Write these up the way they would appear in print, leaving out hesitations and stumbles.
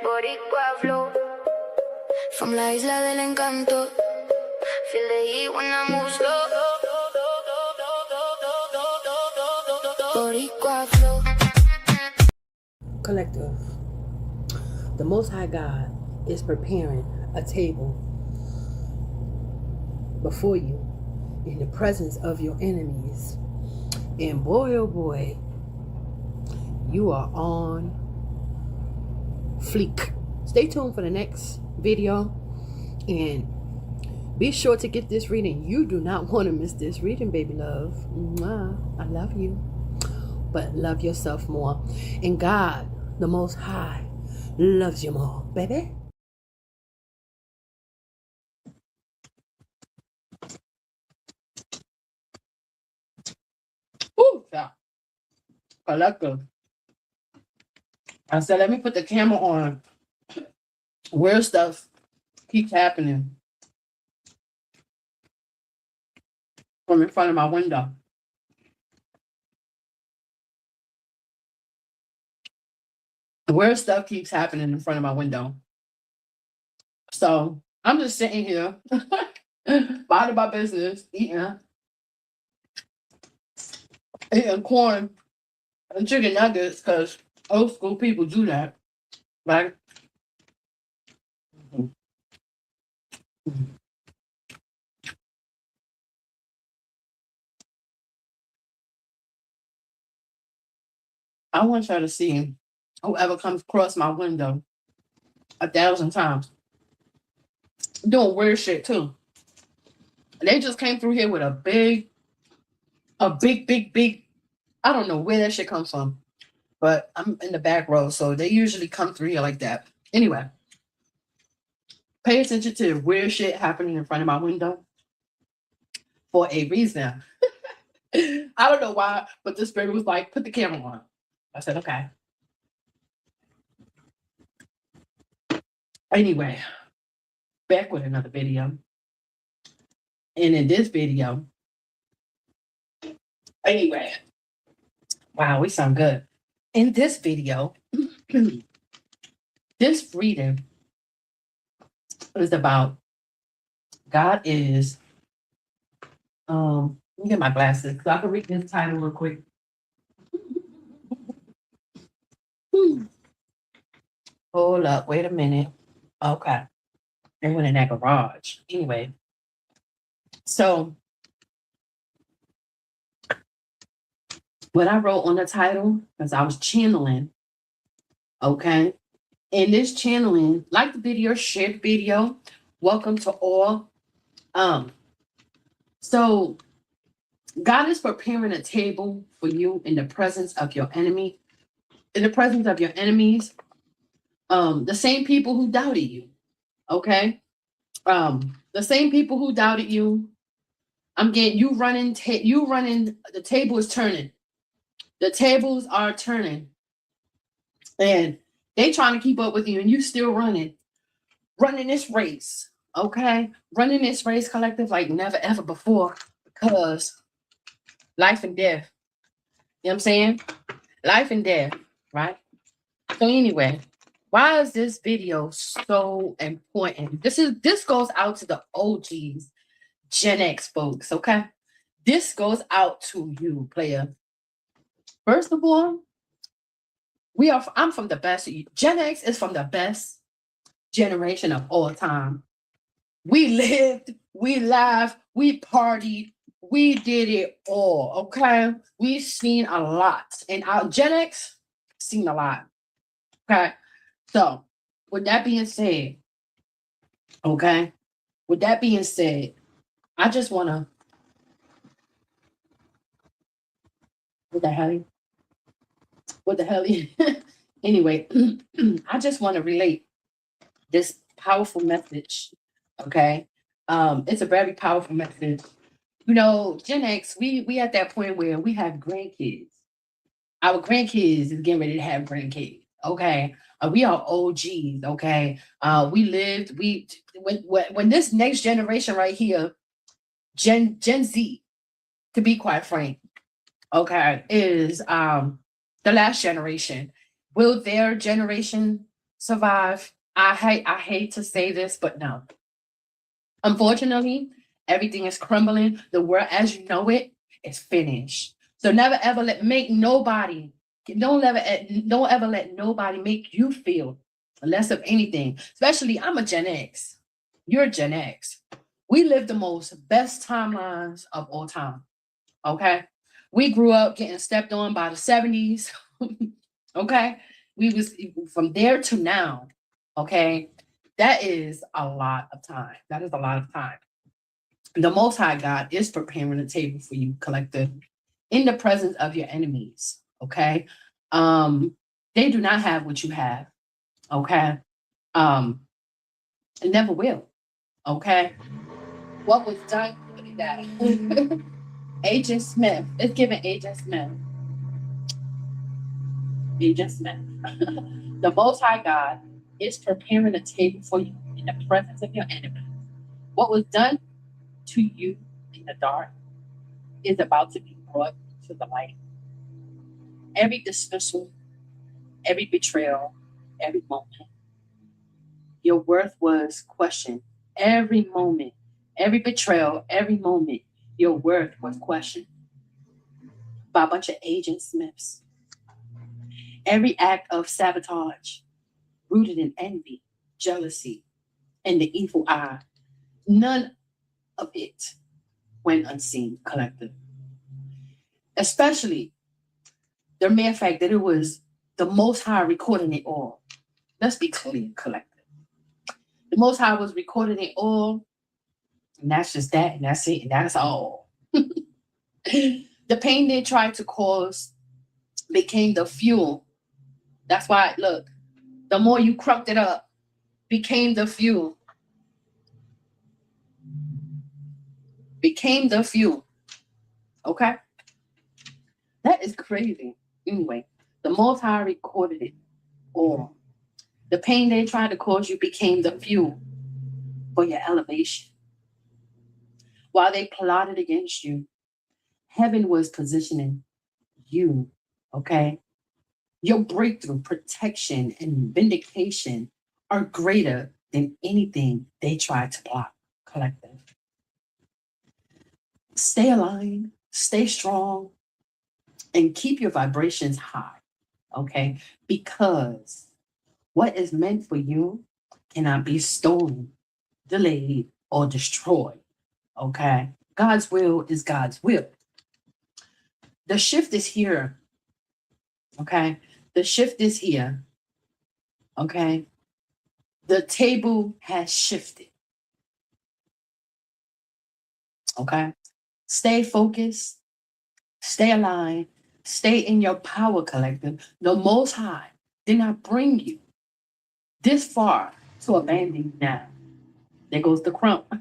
Boricua flow from la isla del encanto. Feel the heat when I move slow. Boricua flow. Collective. The Most High God is preparing a table before you in the presence of your enemies. And boy, oh boy, you are on fleek. Stay tuned for the next video and be sure to get this reading. You do not want to miss this reading, baby love. I love you, but love yourself more. And God, the Most High, loves you more, baby. Ooh, yeah. Collective. I said, let me put the camera on where stuff keeps happening from in front of my window. Where stuff keeps happening in front of my window. So I'm just sitting here, minding my business, eating corn and chicken nuggets because old school people do that, right? I want y'all to see whoever comes across my window 1,000 times doing weird shit too. They just came through here with a big, I don't know where that shit comes from, but I'm in the back row, so they usually come through here like that. Anyway, pay attention to weird shit happening in front of my window for a reason. I don't know why, but the spirit was like, put the camera on. I said, okay. Anyway, back with another video. And in this video, anyway, wow, we sound good. In this video, this reading is about God is, let me get my glasses so I can read this title real quick. Hold up, wait a minute. Okay. They went in that garage. Anyway, so what I wrote on the title, because I was channeling, okay? In this channeling, like the video, share the video. Welcome to all. So God is preparing a table for you in the presence of your enemy, in the presence of your enemies, the same people who doubted you, okay? The same people who doubted you. I'm getting you running, the table is turning. The tables are turning. And they trying to keep up with you and you still running this race, okay? Running this race, collective, like never ever before, because life and death. You know what I'm saying? Life and death, right? So anyway, why is this video so important? This goes out to the OGs, Gen X folks, okay? This goes out to you, player. First of all, I'm from the best. Gen X is from the best generation of all time. We lived, we laughed, we partied, we did it all, okay? We've seen a lot. And our Gen X seen a lot. Okay. So with that being said, okay, I just wanna what the hell? Anyway, I just want to relate this powerful message. Okay. It's a very powerful message. You know, Gen X, we at that point where we have grandkids. Our grandkids is getting ready to have grandkids. Okay. We are OGs. Okay. We lived, when this next generation right here, Gen Z, to be quite frank, okay, is the last generation. Will their generation survive? I hate to say this, but no. Unfortunately, everything is crumbling. The world as you know it is finished. So never ever let make nobody don't ever let nobody make you feel less of anything. Especially I'm a Gen X. You're Gen X. We live the most best timelines of all time. Okay. We grew up getting stepped on by the 70s. Okay. We was from there to now. Okay. That is a lot of time. That is a lot of time. The Most High God is preparing a table for you, collective, in the presence of your enemies. Okay. They do not have what you have. Okay. Um, it never will. Okay. What was done? Look at that. Agent Smith. It's giving Agent Smith. Agent Smith. The Most High God is preparing a table for you in the presence of your enemies. What was done to you in the dark is about to be brought to the light. Every dismissal, every betrayal, every moment, your worth was questioned. Every moment, every betrayal, every moment, your worth was questioned by a bunch of Agent Smiths. Every act of sabotage, rooted in envy, jealousy, and the evil eye, none of it went unseen, collective. Especially the mere fact that it was the Most High recording it all. Let's be clear, collective. The Most High was recording it all, and that's just that, and that's it, and that's all. The pain they tried to cause became the fuel. That's why, look, the more you crunked it up, became the fuel. Became the fuel. Okay? That is crazy. Anyway, the Most High recorded it all. The pain they tried to cause you became the fuel for your elevation. While they plotted against you, heaven was positioning you, okay? Your breakthrough, protection, and vindication are greater than anything they tried to block, collective. Stay aligned, stay strong, and keep your vibrations high, okay? Because what is meant for you cannot be stolen, delayed, or destroyed, okay? God's will is God's will. The shift is here, okay? The shift is here, okay? The table has shifted, okay? Stay focused, stay aligned, stay in your power, collective. The Most High did not bring you this far to abandon you now. There goes the crump.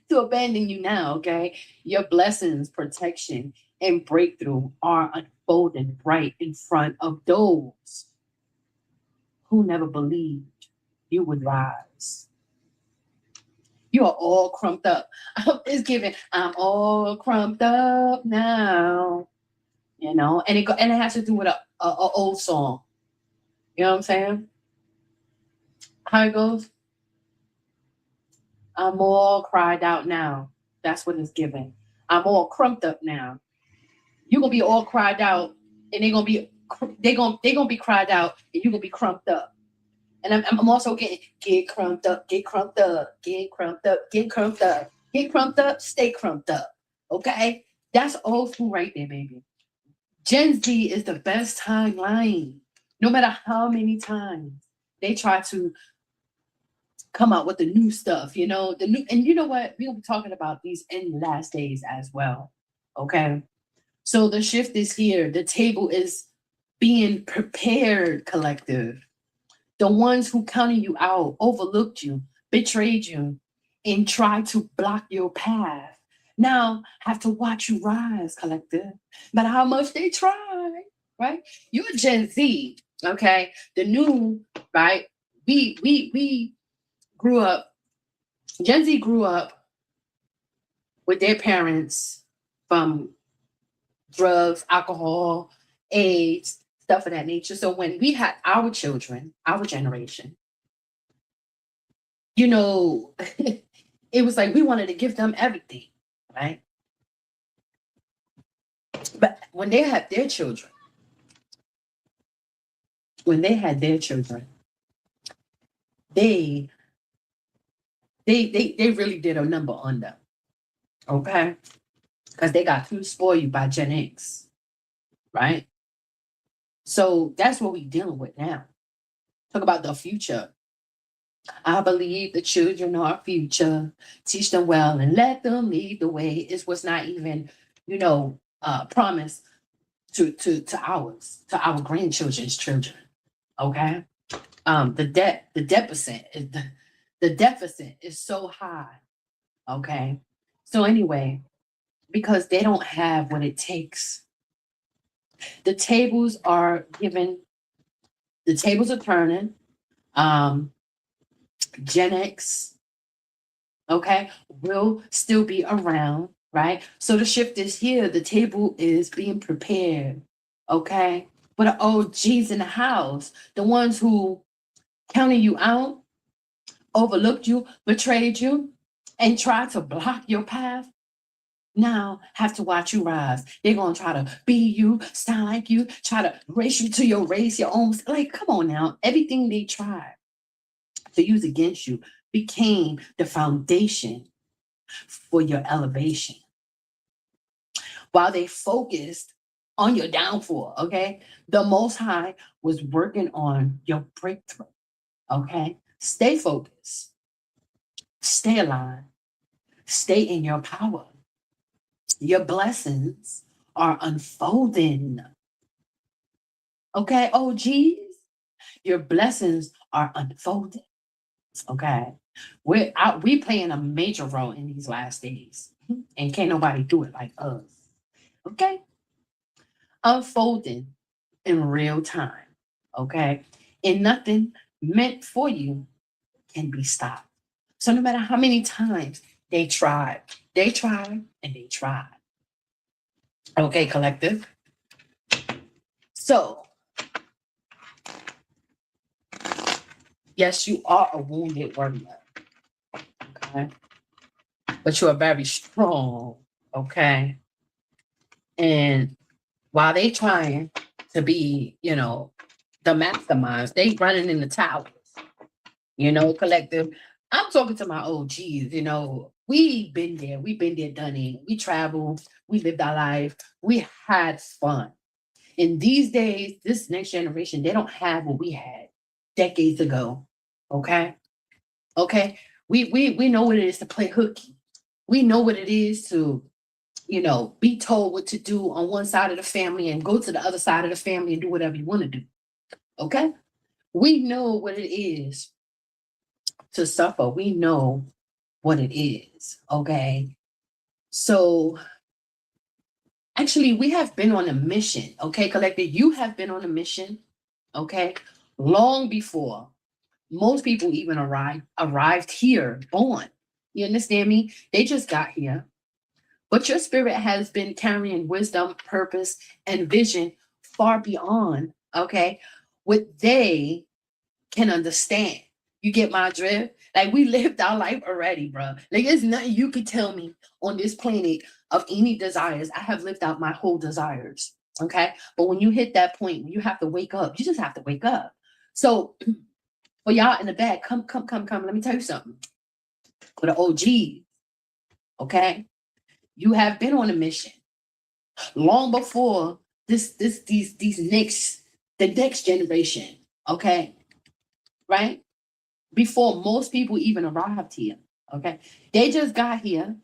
To abandon you now, okay? Your blessings, protection, and breakthrough are unfolding right in front of those who never believed you would rise. You are all crumped up. It's giving, I'm all crumped up now. You know, and it has to do with a old song. You know what I'm saying? How it goes? I'm all cried out now. That's what it's giving. I'm all crumped up now. You're gonna be all cried out, and they're gonna be cried out, and you're gonna be crumped up. And I'm also getting get crumped up, get crumped up, get crumped up, get crumped up, get crumped up, stay crumped up. Okay, that's old school right there, baby. Gen Z is the best timeline. No matter how many times they try to come out with the new stuff, you know, the new, and you know what? We'll be talking about these in the last days as well. Okay. So the shift is here. The table is being prepared, collective. The ones who counted you out, overlooked you, betrayed you, and tried to block your path now have to watch you rise, collective. But how much they try, right? You're Gen Z, okay? The new, right? We grew up, Gen Z grew up with their parents from drugs, alcohol, AIDS, stuff of that nature. So when we had our children, our generation, you know, it was like we wanted to give them everything, right? But when they had their children, when they had their children, they they really did a number on them, okay? Because they got too spoiled by Gen X, right? So that's what we're dealing with now. Talk about the future. I believe the children are our future. Teach them well and let them lead the way. Is what's not even, promised to our grandchildren's children. Okay. The deficit is so high. Okay. So anyway, because they don't have what it takes. The tables are given, the tables are turning. Gen X, okay, will still be around, right? So the shift is here. The table is being prepared, okay? But the OGs in the house, the ones who counted you out, overlooked you, betrayed you, and tried to block your path, now have to watch you rise. They're gonna try to be you, sound like you, try to race you to your race, your own. Like, come on now. Everything they tried to use against you became the foundation for your elevation. While they focused on your downfall, okay, the Most High was working on your breakthrough, okay? Stay focused, stay aligned, stay in your power. Your blessings are unfolding, okay? Oh, geez, your blessings are unfolding, okay? We playing a major role in these last days, and can't nobody do it like us. Okay, unfolding in real time. Okay, and nothing meant for you can be stopped. So no matter how many times they tried, and they tried. Okay, collective. So yes, you are a wounded warrior. Okay, but you are very strong. Okay, and while they trying to be, the masterminds, they running in the towers, collective. I'm talking to my OGs, we've been there, done it. We traveled, we lived our life, we had fun. In these days, this next generation, they don't have what we had decades ago. Okay. Okay. We know what it is to play hooky. We know what it is to be told what to do on one side of the family and go to the other side of the family and do whatever you want to do. Okay? We know what it is to suffer. We know what it is. Okay? So actually, we have been on a mission. Okay, collective, you have been on a mission. Okay, long before most people even arrived here, born. You understand me? They just got here. But your spirit has been carrying wisdom, purpose, and vision far beyond, okay, what they can understand. You get my drift? Like, we lived our life already, bro. Like, there's nothing you could tell me on this planet of any desires. I have lived out my whole desires, okay? But when you hit that point, you have to wake up. You just have to wake up. So, for y'all in the back, come. Let me tell you something. For the OGs, okay? You have been on a mission long before the next generation, okay? Right? Before most people even arrived here, okay? They just got here,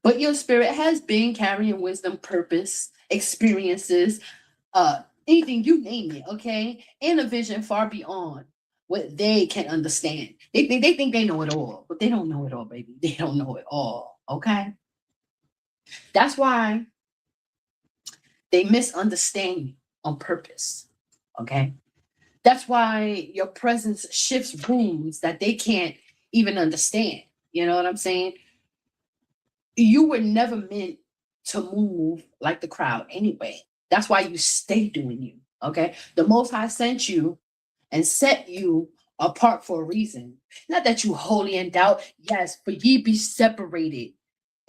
but your spirit has been carrying wisdom, purpose, experiences, anything you name it, okay? And a vision far beyond what they can understand. They think they know it all, but they don't know it all, baby. They don't know it all, okay? That's why they misunderstand you on purpose. Okay. That's why your presence shifts rooms that they can't even understand. You know what I'm saying? You were never meant to move like the crowd anyway. That's why you stay doing you. Okay. The Most High sent you and set you apart for a reason. Not that you wholly in doubt. Yes, for ye be separated.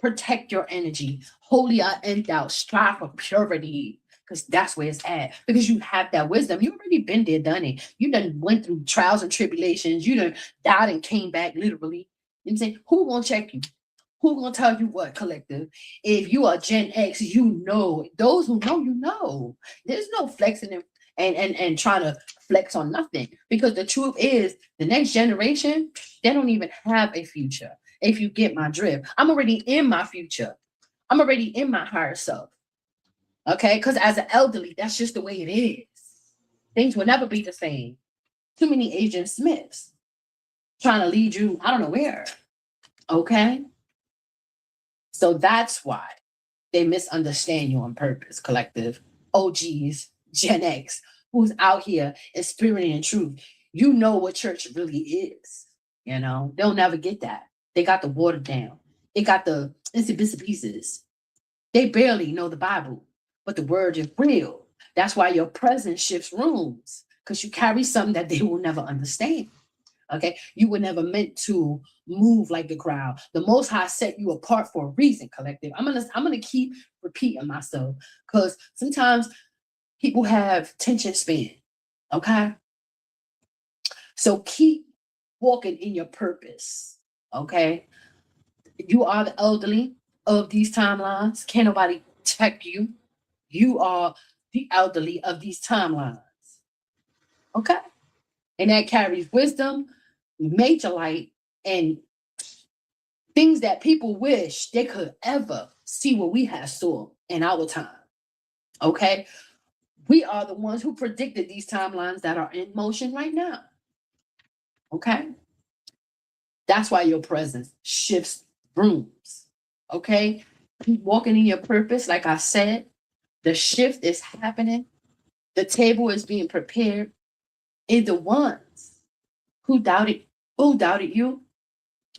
Protect your energy. Wholly are in doubt. Strive for purity. Because that's where it's at. Because you have that wisdom. You already been there, done it. You done went through trials and tribulations. You done died and came back literally. You know what I'm saying? Who gonna check you? Who gonna tell you what, collective? If you are Gen X, you know. Those who know, you know. There's no flexing and trying to flex on nothing. Because the truth is, the next generation, they don't even have a future. If you get my drift, I'm already in my future. I'm already in my higher self. Okay, because as an elderly, that's just the way it is. Things will never be the same. Too many Agent Smiths trying to lead you, I don't know where. Okay. So that's why they misunderstand you on purpose, collective. OGs, Gen X, who's out here in spirit and truth. You know what church really is. You know, they'll never get that. They got the watered down. They got the itsy bitsy pieces. They barely know the Bible, but the word is real. That's why your presence shifts rooms, because you carry something that they will never understand. Okay, you were never meant to move like the crowd. The Most High set you apart for a reason, collective. I'm gonna keep repeating myself because sometimes people have tension span. Okay, so keep walking in your purpose. Okay, you are the elderly of these timelines. Can't nobody check you. You are the elderly of these timelines. Okay, and that carries wisdom, major light, and things that people wish they could ever see what we have saw in our time. Okay. We are the ones who predicted these timelines that are in motion right now. Okay. That's why your presence shifts rooms. Okay. Keep walking in your purpose. Like I said, the shift is happening. The table is being prepared. And the ones who doubted you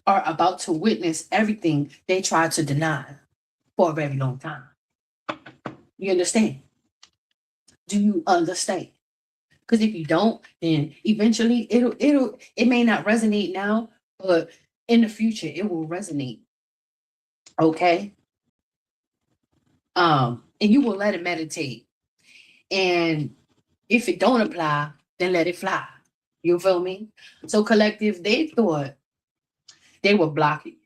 are about to witness everything they tried to deny for a very long time. You understand? Do you understand? Because if you don't, then eventually it may not resonate now, but in the future it will resonate. Okay. And you will let it meditate. And if it don't apply, then let it fly. You feel me? So collective, they thought they were blocking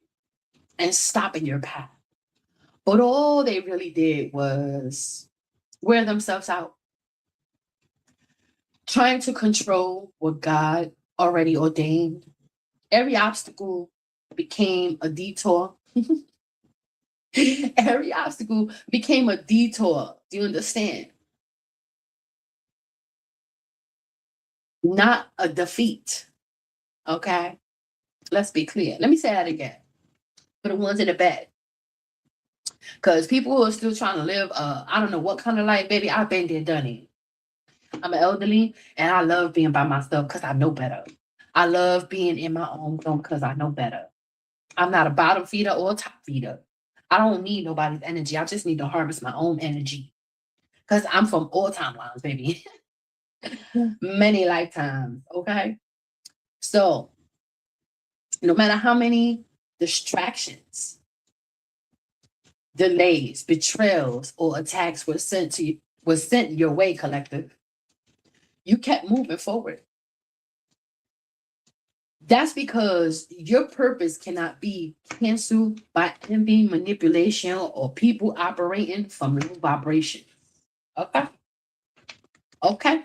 and stopping your path. But all they really did was wear themselves out, trying to control what God already ordained. Every obstacle became a detour. Every obstacle became a detour. Do you understand? Not a defeat. Okay. Let's be clear. Let me say that again for the ones in the back. Because people who are still trying to live, I don't know what kind of life, baby. I've been there, done it. I'm an elderly and I love being by myself because I know better. I love being in my own zone because I know better. I'm not a bottom feeder or a top feeder. I don't need nobody's energy. I just need to harvest my own energy. Because I'm from all timelines, baby. Many lifetimes. Okay. So no matter how many distractions, delays, betrayals, or attacks was sent your way, collective, you kept moving forward. That's because your purpose cannot be canceled by envy, manipulation, or people operating from low vibration. Okay. Okay.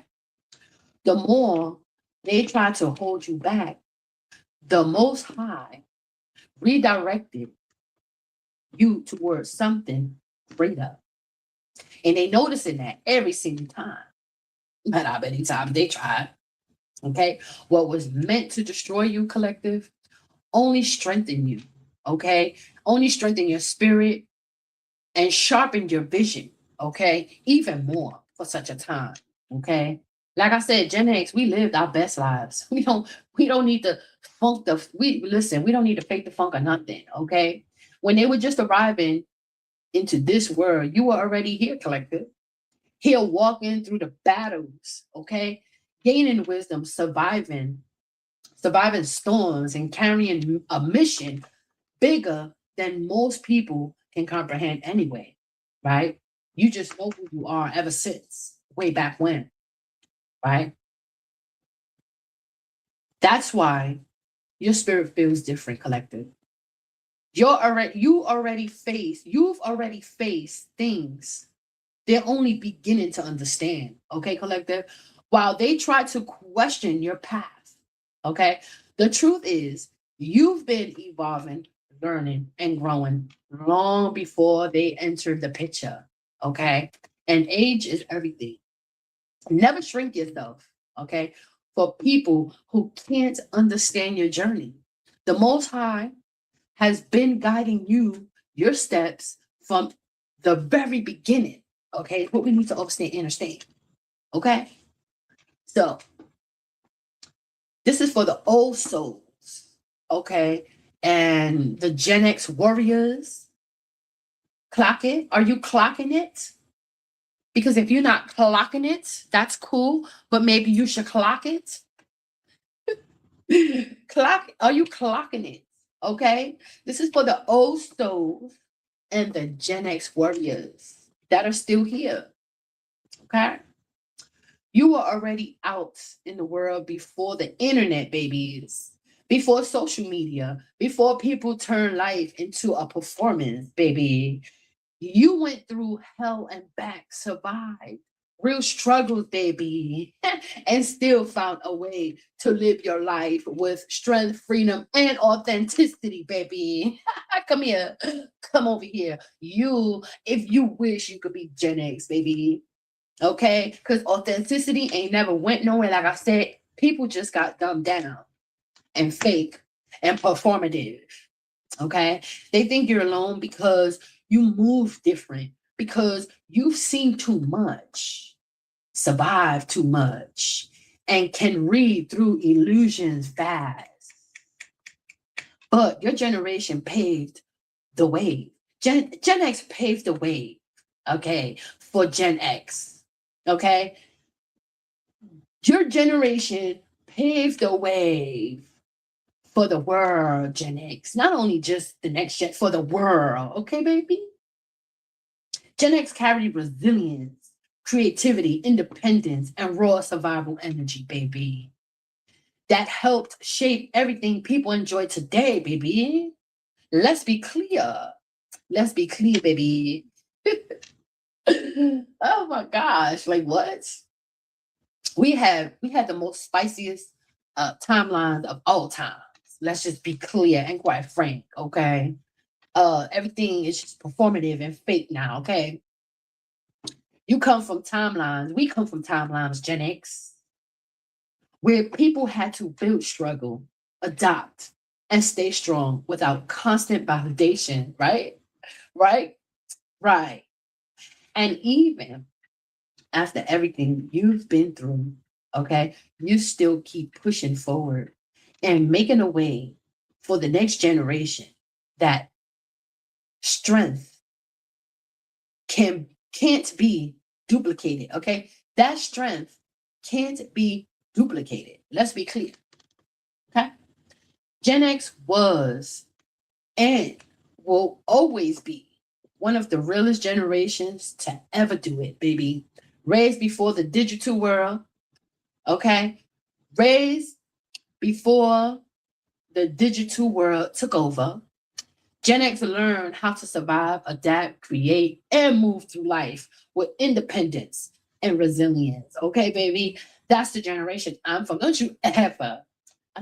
The more they try to hold you back, the Most High redirected you towards something greater. And they noticing that every single time. But how many times they tried. Okay. What was meant to destroy you, collective, only strengthen you. Okay. Only strengthen your spirit and sharpen your vision. Okay. Even more for such a time. Okay. Like I said, Gen X, we lived our best lives. We don't need to we don't need to fake the funk or nothing. Okay. When they were just arriving into this world, you were already here, collective. Here walking through the battles, okay? Gaining wisdom, surviving storms, and carrying a mission bigger than most people can comprehend anyway, right? You just know who you are ever since way back when, right? That's why your spirit feels different, collective. You've already faced things they're only beginning to understand, okay, collective? While they try to question your path, okay? The truth is, you've been evolving, learning, and growing long before they entered the picture, okay? And age is everything. Never shrink yourself, okay? For people who can't understand your journey. The Most High has been guiding your steps from the very beginning. Okay, what we need to understand. Okay, so this is for the old souls. Okay, and the Gen X warriors. Clock it. Are you clocking it? Because if you're not clocking it, that's cool, but maybe you should clock it. Are you clocking it? Okay, this is for the old souls and the Gen X warriors that are still here. Okay. You were already out in the world before the internet, babies, before social media, before people turn life into a performance, baby. You went through hell and back, survived real struggles, baby, and still found a way to live your life with strength, freedom, and authenticity, baby. Come here, come over here. If you wish you could be Gen X, baby, okay? Because authenticity ain't never went nowhere. Like I said, people just got dumbed down and fake and performative, okay? They think you're alone because you move different, because you've seen too much, survived too much, and can read through illusions fast. But your generation paved the way. Gen X paved the way, okay, for Gen X, okay? Your generation paved the way for the world, Gen X. Not only just the next gen, for the world, okay, baby? Gen X carried resilience, creativity, independence, and raw survival energy, baby. That helped shape everything people enjoy today, baby. Let's be clear. Let's be clear, baby. Oh my gosh, like what? We had the most spiciest timelines of all times. Let's just be clear and quite frank, okay? Everything is just performative and fake now, okay? We come from timelines, Gen X, where people had to build struggle, adopt, and stay strong without constant validation, right? Right? Right. And even after everything you've been through, okay, you still keep pushing forward and making a way for the next generation that strength can't be duplicated, okay? That strength can't be duplicated. Let's be clear, okay? Gen X was and will always be one of the realest generations to ever do it, baby. Raised before the digital world, okay? Raised before the digital world took over. Gen X learned how to survive, adapt, create, and move through life with independence and resilience. Okay, baby? That's the generation I'm from. Don't you ever.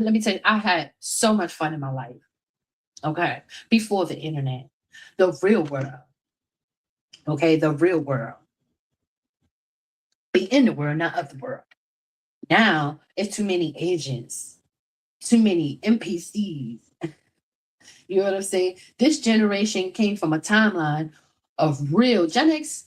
Let me tell you, I had so much fun in my life. Okay. Before the internet, the real world. Okay, the real world. Be in the world, not of the world. Now it's too many agents, too many NPCs. You know what I'm saying? This generation came from a timeline of real Gen X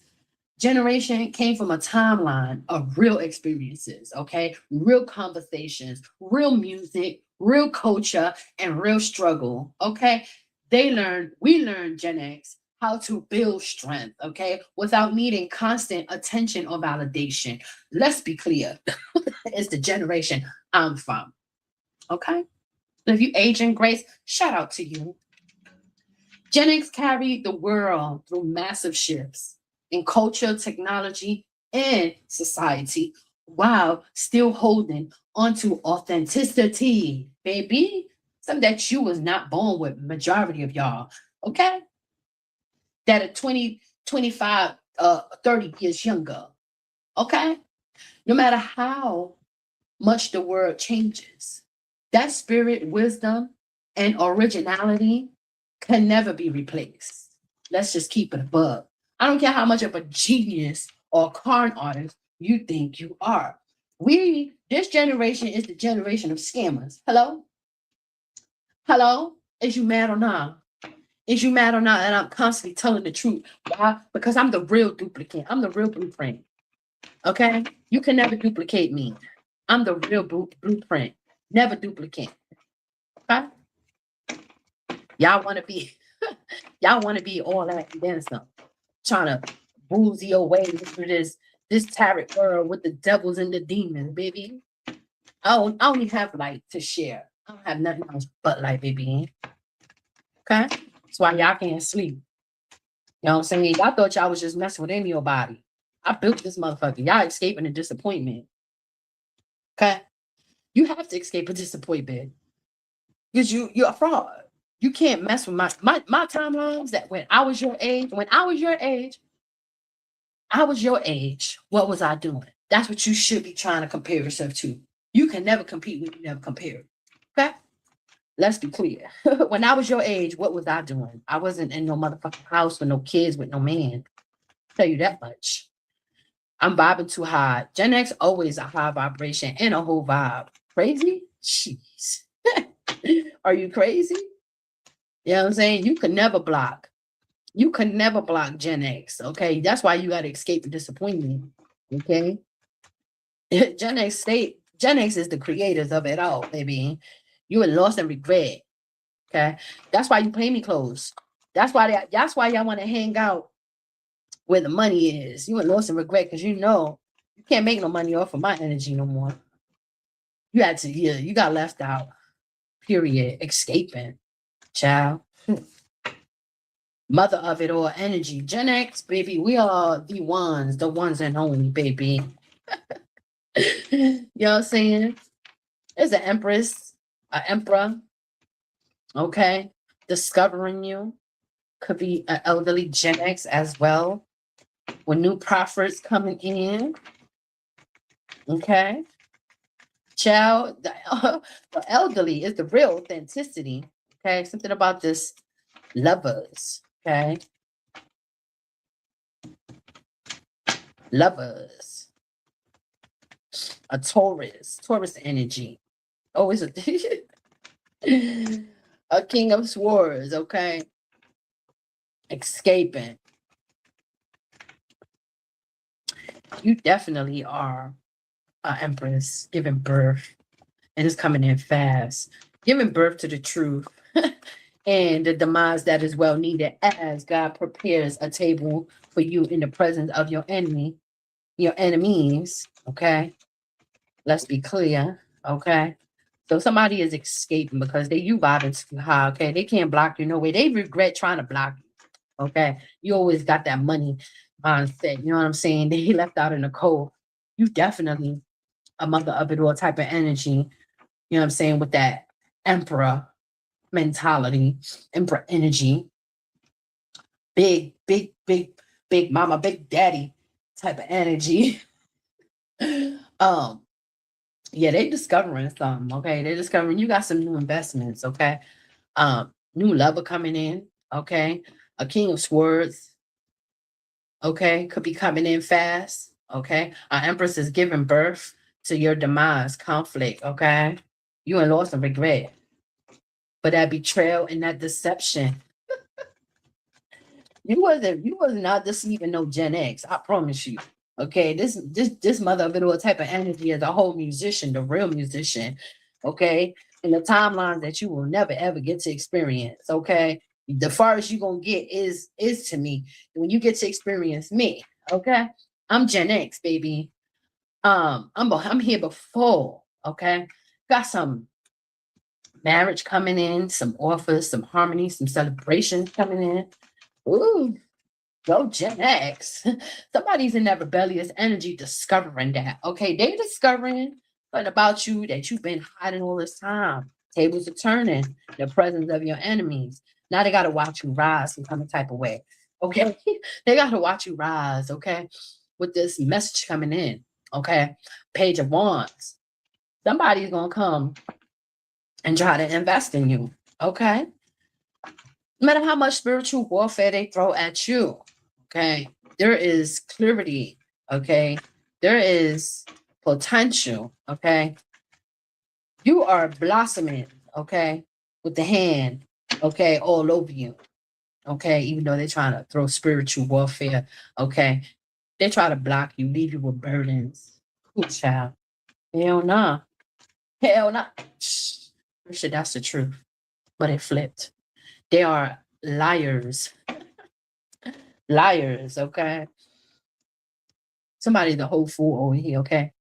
generation came from a timeline of real experiences, okay? Real conversations, real music, real culture, and real struggle, okay? We learned, Gen X, how to build strength, okay, without needing constant attention or validation. Let's be clear. It's the generation I'm from, okay? If you age in grace, shout out to you. Gen X carried the world through massive shifts in culture, technology, and society while still holding onto authenticity, baby. Something that you was not born with, majority of y'all, okay? That are 20, 25, 30 years younger, okay? No matter how much the world changes, that spirit, wisdom, and originality can never be replaced. Let's just keep it above. I don't care how much of a genius or con artist you think you are. This generation is the generation of scammers. Hello? Hello? Is you mad or not? Is you mad or not? And I'm constantly telling the truth. Why? Because I'm the real duplicate. I'm the real blueprint. Okay? You can never duplicate me. I'm the real blueprint. Never duplicate. Okay? Y'all want to be, y'all want to be all that and then some. Trying to boozy your way through this tarot world with the devils and the demons, baby. I only have light to share. I don't have nothing else but light, baby. Okay? That's why y'all can't sleep. You know what I'm saying? Y'all thought y'all was just messing with your body. I built this motherfucker. Y'all escaping a disappointment. Okay? You have to escape a disappointment. Because you're a fraud. You can't mess with my timelines that when I was your age, what was I doing? That's what you should be trying to compare yourself to. You can never compete when you never compare. Okay? Let's be clear. When I was your age, what was I doing? I wasn't in no motherfucking house with no kids, with no man. Tell you that much. I'm vibing too high. Gen X always a high vibration and a whole vibe. Crazy? Jeez. Are you crazy? You know what I'm saying? You can never block. You can never block Gen X. Okay. That's why you got to escape the disappointment. Okay. Gen X is the creators of it all, baby. You are lost in regret. Okay. That's why you pay me close. That's why y'all want to hang out where the money is. You are lost in regret because you know you can't make no money off of my energy no more. You had to, yeah, you got left out. Period. Escaping. Child. Mother of it all, energy. Gen X, baby, we are the ones and only, baby. You know what I'm saying? There's an empress, an emperor, okay? Discovering you. Could be an elderly Gen X as well. With new prophets coming in. Okay? Child, the elderly is the real authenticity. Okay? Something about this lovers. Okay? Lovers. A Taurus energy. Always a king of swords, okay? Escaping. You definitely are an empress giving birth, and it's coming in fast. Giving birth to the truth and the demise that is well needed as God prepares a table for you in the presence of your enemies, okay? Let's be clear, okay? So somebody is escaping because you vibing too high, okay? They can't block you no way. They regret trying to block you, okay? You always got that money mindset, you know what I'm saying? They left out in the cold. You definitely a mother of it all type of energy, you know what I'm saying, with that emperor mentality, emperor energy. Big mama, big daddy type of energy. Yeah, they discovering something, okay? They're discovering you got some new investments, okay? New lover coming in, okay? A king of swords, okay? Could be coming in fast, okay? Our empress is giving birth to your demise, conflict, okay? You in loss and regret. But that betrayal and that deception. You was not deceiving no Gen X, I promise you. Okay, this mother of it all type of energy is a whole musician, the real musician, okay? In the timelines that you will never ever get to experience, okay? The farthest you're gonna get is to me when you get to experience me. Okay, I'm Gen X, baby. I'm here before. Okay, got some marriage coming in, some offers, some harmony, some celebrations coming in. Ooh, go Gen X. Somebody's in that rebellious energy discovering that. Okay, they discovering something about you that you've been hiding all this time. Tables are turning, the presence of your enemies. Now they gotta watch you rise some kind of type of way. Okay. They gotta watch you rise, okay, with this message coming in. Okay. Page of Wands. Somebody's gonna come and try to invest in you. Okay. No matter how much spiritual warfare they throw at you, okay, there is clarity, okay, there is potential, okay. You are blossoming, okay, with the hand, okay, all over you, okay, even though they're trying to throw spiritual warfare, okay, they try to block you, leave you with burdens. Ooh, child. Hell nah. Hell nah. Shit, that's the truth. But it flipped. They are liars. Liars, okay? Somebody the whole fool over here, okay?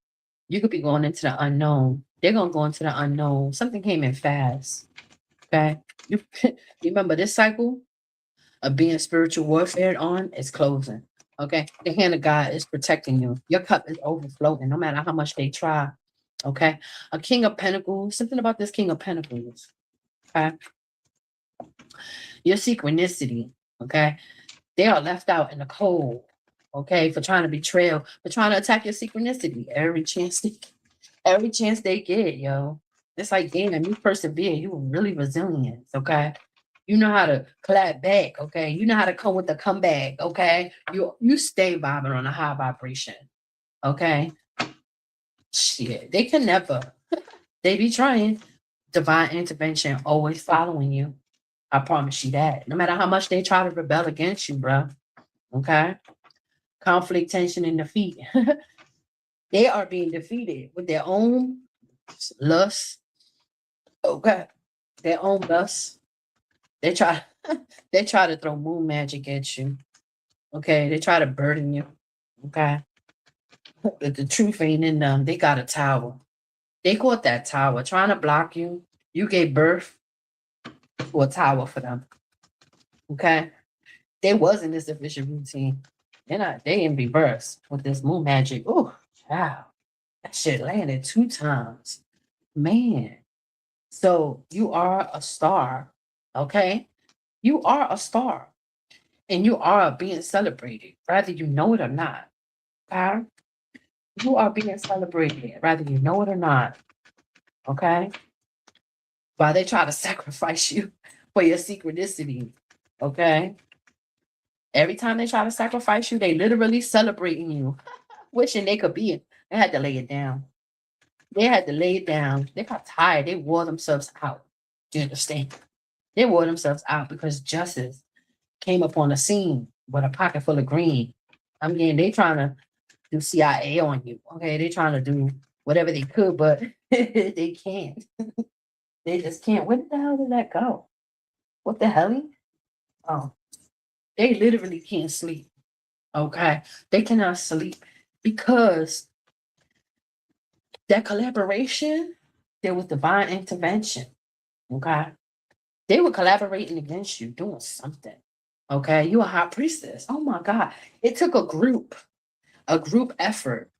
You could be going into the unknown. They're gonna go into the unknown. Something came in fast. Okay. You remember this cycle of being spiritual warfare on is closing. Okay. The hand of God is protecting you. Your cup is overflowing no matter how much they try. Okay. A king of pentacles. Something about this king of pentacles. Okay. Your synchronicity. Okay. They are left out in the cold, okay, for trying to betrayal, for trying to attack your synchronicity every chance they get, yo. It's like, damn, you persevere. You were really resilient, okay? You know how to clap back, okay? You know how to come with the comeback, okay? You stay vibing on a high vibration, okay? Shit, they can never. They be trying. Divine intervention always following you. I promise you that. No matter how much they try to rebel against you, bro. Okay. Conflict, tension, and defeat. They are being defeated with their own lust. Okay. Their own lust. They try they try to throw moon magic at you. Okay. They try to burden you. Okay. But the truth ain't in them. They got a tower. They caught that tower trying to block you. You gave birth to a tower for them. Okay. They wasn't this efficient routine. They in reverse with this moon magic. Oh, wow. That shit landed 2 times. Man. So you are a star. Okay. You are a star. And you are being celebrated, whether you know it or not. Okay. You are being celebrated, whether you know it or not. Okay. While they try to sacrifice you for your synchronicity. Okay. Every time they try to sacrifice you, they literally celebrating you, wishing they could be it. They had to lay it down. They had to lay it down. They got tired. They wore themselves out. Do you understand? They wore themselves out because justice came upon the scene with a pocket full of green. I mean, they trying to do CIA on you. Okay, they trying to do whatever they could, but they can't. They just can't. Where the hell did that go? What the hell? Oh, they literally can't sleep. Okay, they cannot sleep because that collaboration, there was divine intervention. Okay. They were collaborating against you, doing something. Okay. You a high priestess. Oh my God. It took a group effort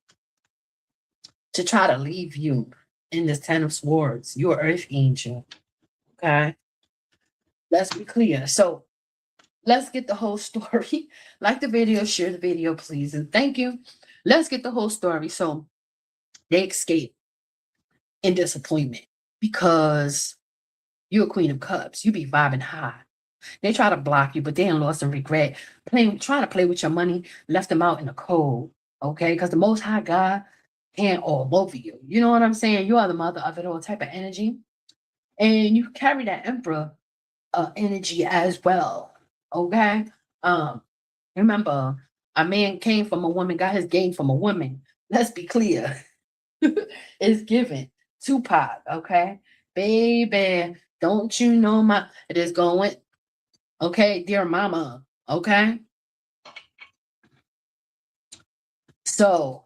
to try to leave you in this 10 of swords. You're earth angel. Okay. Let's be clear. So let's get the whole story. Like the video, share the video, please. And thank you. Let's get the whole story. So they escape in disappointment because you're a queen of cups. You be vibing high. They try to block you, but they ain't lost in regret. Trying to play with your money, left them out in the cold. Okay, because the Most High God hand all over you. You know what I'm saying? You are the mother of it all type of energy, and you carry that Emperor energy as well. Okay. Remember, a man came from a woman, got his game from a woman. Let's be clear. It's given. Tupac. Okay, baby. Don't you know it is going Okay, dear mama. Okay. So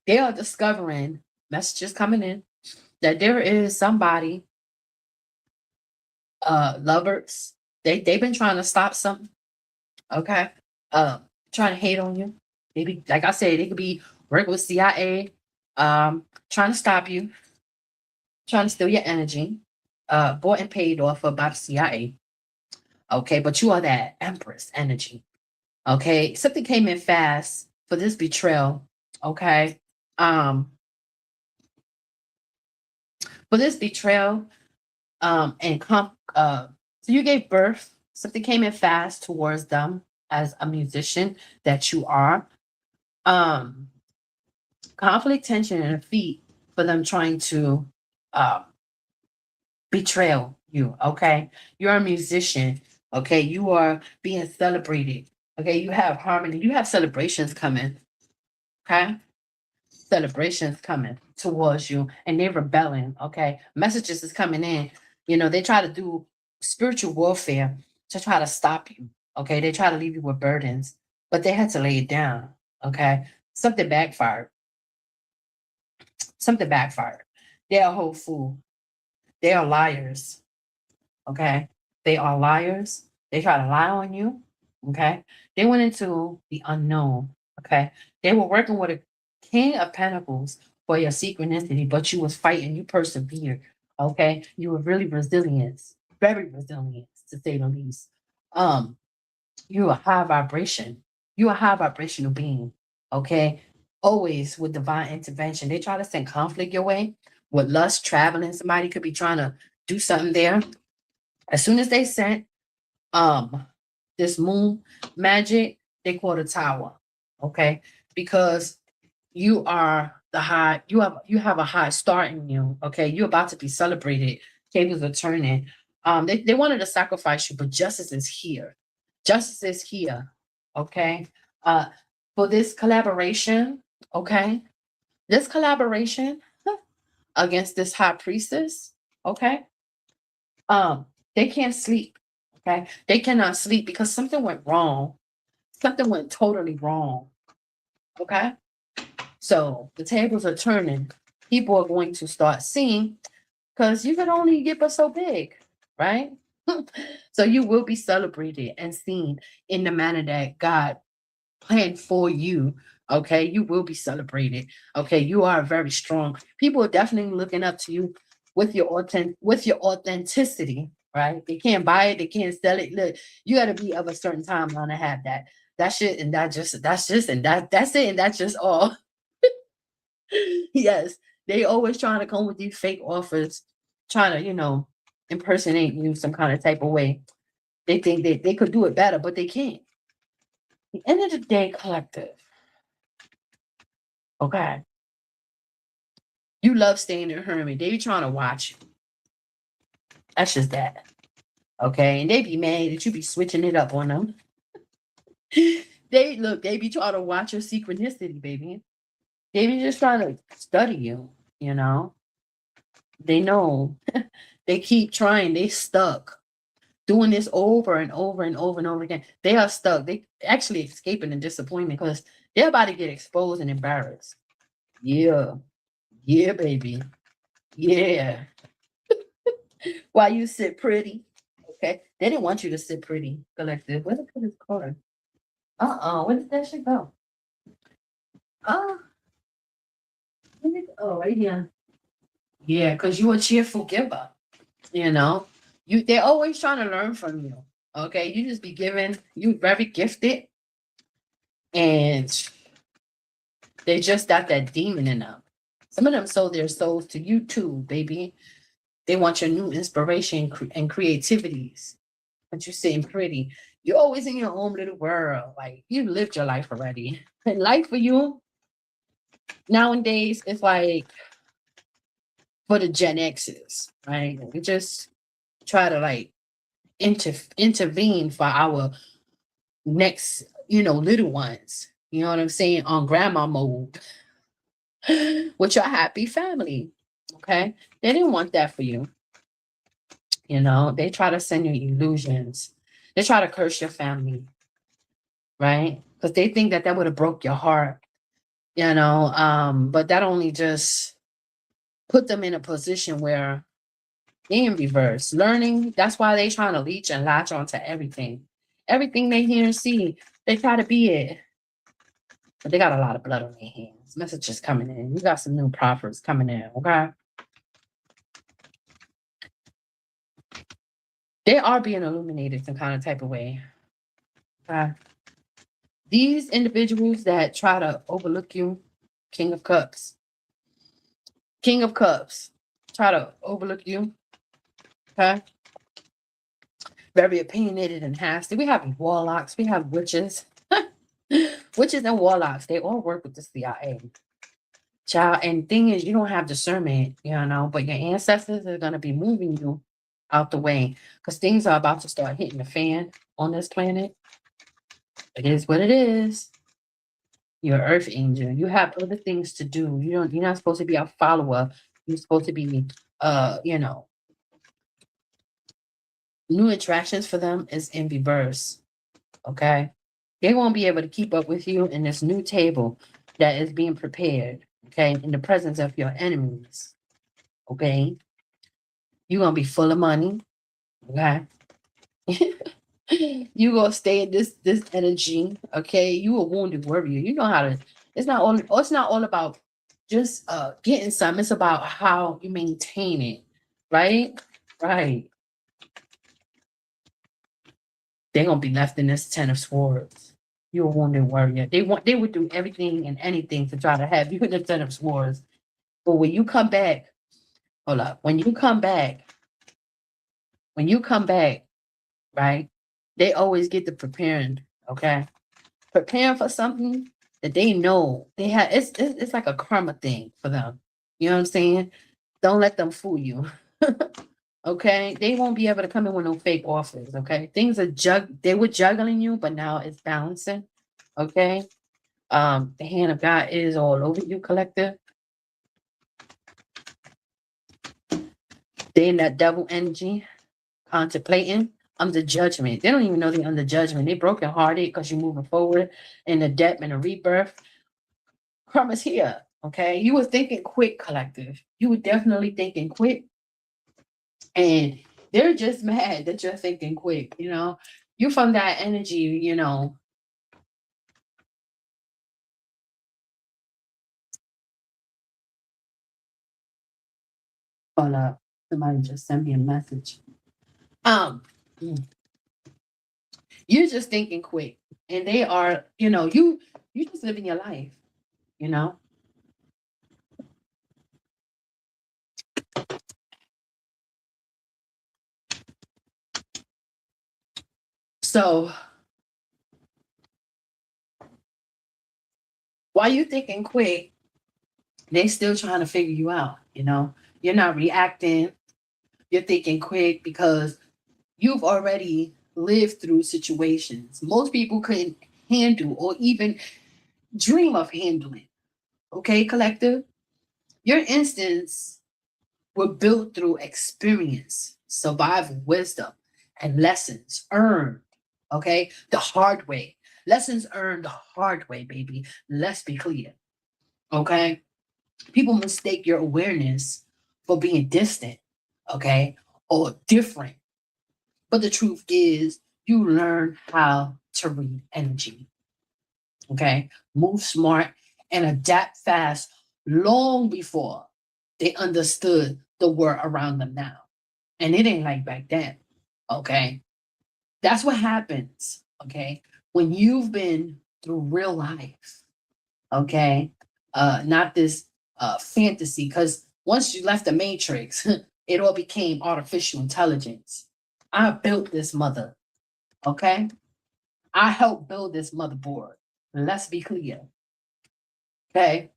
they are discovering messages coming in that there is somebody, lovers. They've been trying to stop something. Okay. Trying to hate on you. Maybe, like I said, they could be working with CIA, trying to stop you, trying to steal your energy, bought and paid off of by the CIA. Okay, but you are that Empress energy. Okay, something came in fast for this betrayal. Okay, um, for this betrayal, so you gave birth. Something came in fast towards them as a musician that you are. Um, Conflict, tension, and defeat for them trying to uh, betrayal you. Okay, you're a musician. Okay, you are being celebrated. Okay, you have harmony. You have celebrations coming. Okay, celebrations coming towards you, and they're rebelling. Okay, messages is coming in. They try to do spiritual warfare to try to stop you. Okay, they try to leave you with burdens, but they had to lay it down. Okay, something backfired. Something backfired. They're a whole fool. They are liars. Okay. They are liars. They try to lie on you. Okay. They went into the unknown. Okay. They were working with a king of pentacles for your synchronicity, but you was fighting. You persevered. Okay. You were really resilient, very resilient to say the least. Um, you're a high vibration. You're a high vibrational being. Okay. Always with divine intervention. They try to send conflict your way with lust, traveling. Somebody could be trying to do something there. As soon as they sent um this moon magic, they call the tower. Okay. Because you have a high star in you. Okay. You're about to be celebrated. Tables are turning. They wanted to sacrifice you, but justice is here. Justice is here. Okay. Uh for this collaboration, okay. This collaboration against this high priestess, okay. Um, they can't sleep. Okay. They cannot sleep because something went wrong. Something went totally wrong. Okay. So the tables are turning. People are going to start seeing because you could only get but so big, right? So you will be celebrated and seen in the manner that God planned for you. Okay, you will be celebrated. Okay, you are very strong. People are definitely looking up to you with your authenticity. Right? They can't buy it. They can't sell it. Look, you got to be of a certain timeline to have that. That shit and that's just and that's it and that's just all. Yes, they always trying to come with these fake offers, trying to impersonate you some kind of type of way. They think they could do it better, but they can't. The end of the day, collective. Okay, you love staying in hermit. They be trying to watch you. That's just that. Okay, and they be mad that you be switching it up on them. They be trying to watch your synchronicity, baby. They be just trying to study you. You know, they know. They keep trying. They stuck doing this over and over and over and over again. They are stuck. They actually escaping the disappointment because they're about to get exposed and embarrassed. Yeah, yeah, baby. Yeah. While you sit pretty. Okay. They didn't want you to sit pretty, collective. Where the put his card? Where did that shit go? Uh, right here. Yeah, because you a cheerful giver. You know, they're always trying to learn from you. Okay. You just be giving, you very gifted, and they just got that demon in them. Some of them sold their souls to you too, baby. They want your new inspiration and creativities. But you're sitting pretty. You're always in your own little world. Like you lived your life already. And life for you nowadays is like for the Gen X's, right? We just try to like intervene for our next, little ones. You know what I'm saying? On grandma mode with your happy family. Okay. They didn't want that for you. You know, they try to send you illusions. They try to curse your family, right? Because they think that would have broke your heart, you know. But that only just put them in a position where they in reverse. Learning, that's why they trying to leech and latch onto everything. Everything they hear and see, they try to be it. But they got a lot of blood on their hands. Messages coming in. You got some new prophets coming in, okay? They are being illuminated some kind of type of way. Okay? These individuals that try to overlook you, King of Cups. King of Cups. Try to overlook you. Okay? Very opinionated and nasty. We have warlocks. We have witches. Witches and warlocks. They all work with the CIA. Child, and thing is, you don't have discernment, you know, but your ancestors are going to be moving you out the way because things are about to start hitting the fan on this planet. It is what it is. You're an earth angel. You have other things to do. You're not supposed to be a follower. You're supposed to be you know, new attractions for them is in reverse. Okay. They won't be able to keep up with you in this new table that is being prepared, okay, in the presence of your enemies. Okay. You're gonna be full of money. Okay. You gonna stay in this energy. Okay. You a wounded warrior. You know how to it's not all about just getting some. It's about how you maintain it. Right? Right. They're gonna be left in this 10 of swords. You're a wounded warrior. They would do everything and anything to try to have you in the 10 of swords. But when you come back, hold up. When you come back, right? They always get to preparing, okay? Preparing for something that they know they have. It's like a karma thing for them. You know what I'm saying? Don't let them fool you. Okay, they won't be able to come in with no fake offers. Okay, things are they were juggling you, but now it's balancing. Okay, the hand of God is all over you, collective. They in that devil energy, contemplating under judgment. They don't even know they're under judgment. They broken hearted because you're moving forward in the depth and the rebirth. Karma's here. Okay, you were thinking quick, collective. You were definitely thinking quick, and they're just mad that you're thinking quick. You know, you from that energy. You know, hold up. Somebody just sent me a message. Um, you're just thinking quick, and they are. You know, you just living your life. You know. So while you thinking quick, they still trying to figure you out. You know, you're not reacting. You're thinking quick because you've already lived through situations most people couldn't handle or even dream of handling. Okay, collective? Your instincts were built through experience, survival, wisdom, and lessons earned. Okay, the hard way. Lessons earned the hard way, baby. Let's be clear. Okay, people mistake your awareness for being distant, okay, or different. But the truth is, you learn how to read energy. Okay. Move smart and adapt fast long before they understood the world around them now. And it ain't like back then. Okay. That's what happens. Okay. When you've been through real life. Okay. Not this fantasy, because once you left the matrix, it all became artificial intelligence. I built this mother. Okay. I helped build this motherboard. Let's be clear. Okay.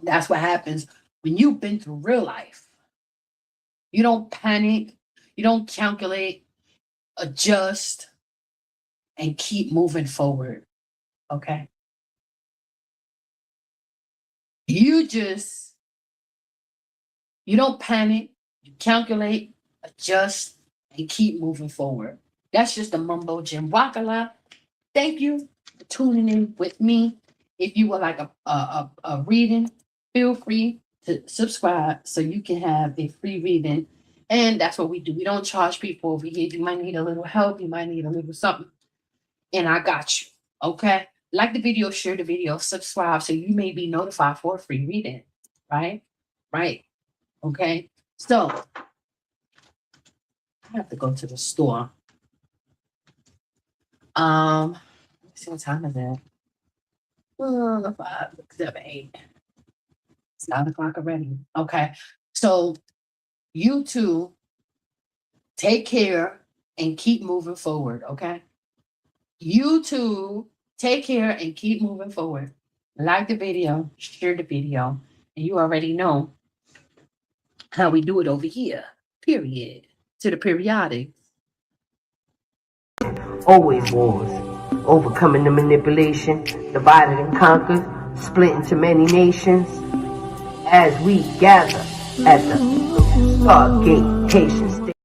That's what happens when you've been through real life. You don't panic, you don't calculate, adjust, and keep moving forward. Okay. You just, you don't panic, you calculate, adjust, and keep moving forward. That's just a mumbo jumbo. Thank you for tuning in with me. If you would like a reading, feel free to subscribe so you can have a free reading. And that's what we do. We don't charge people over here. You might need a little help. You might need a little something. And I got you. Okay? Like the video, share the video, subscribe so you may be notified for a free reading. Right? Right. Okay? So, I have to go to the store. Let's see what time is it. 5, 6, 7, 8. It's 9 o'clock already. Okay. So you two take care and keep moving forward. Okay. You two take care and keep moving forward. Like the video, share the video, and you already know how we do it over here. Period. To the periodic. Always wars, overcoming the manipulation, divided and conquered, split into many nations. As we gather at the Stargate Haitian State.